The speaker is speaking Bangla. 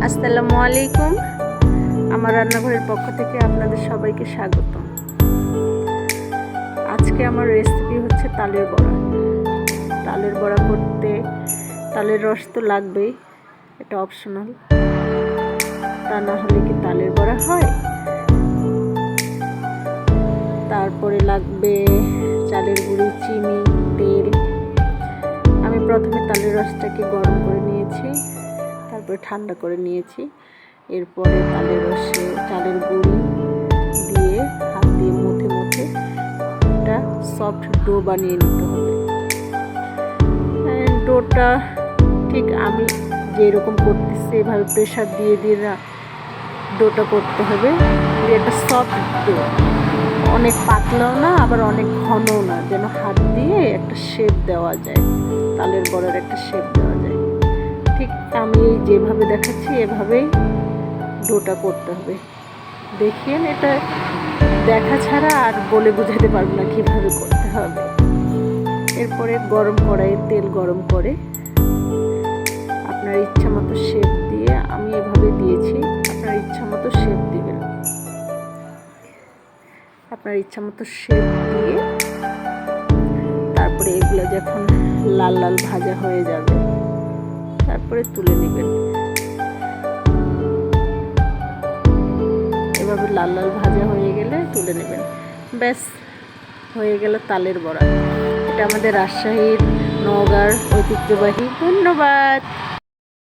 আসসালামু আলাইকুম। আমার রান্নাঘরের পক্ষ থেকে আপনাদের সবাইকে স্বাগতম। আজকে আমার রেসিপি হচ্ছে তালের বড়া। তালের বড়া করতে তালের রস তো লাগবেই, এটা অপশনাল। তা না হলে কি তালের বড়া হয়? তারপরে লাগবে চালের গুঁড়ি, চিনি, তেল। আমি প্রথমে তালের রসটাকে গরম করে নিয়েছি, তারপরে ঠান্ডা করে নিয়েছি। এরপরে তালের রসে চালের গুঁড়ি দিয়ে হাত দিয়ে মুথে মুথে একটা সফট ডো বানিয়ে নিতে হবে। ডোটা ঠিক আমি যেরকম করতেছি এভাবে প্রেশার দিয়ে দিয়ে ডোটা করতে হবে। এটা সফট ডো, অনেক পাতলাও না আবার অনেক ঘনও না, যেন হাত দিয়ে একটা শেপ দেওয়া যায়, তালের বড়ার একটা শেপ দেওয়া যায়। ঠিক আমি যেভাবে দেখাচ্ছি এভাবেই ডোটা করতে হবে। দেখিয়েন, এটা দেখা ছাড়া আর বলে বোঝাতে পারবো না কীভাবে করতে হবে। এরপরে গরম কড়াইয়ে তেল গরম করে আপনার ইচ্ছা মতো শেপ দিয়ে, আমি এভাবে দিয়েছি, আপনার ইচ্ছা মতো শেপ দিবেন। আপনার ইচ্ছা মতো শেপ দিয়ে তারপরে এগুলো যখন লাল লাল ভাজা হয়ে যাবে তারপরে তুলে নেবেন। এভাবে লাল লাল ভাজা হয়ে গেলে তুলে নেবেন। ব্যাস, হয়ে গেল তালের বড়া। এটা আমাদের রাজশাহীর নওগাঁর ঐতিহ্যবাহী। ধন্যবাদ।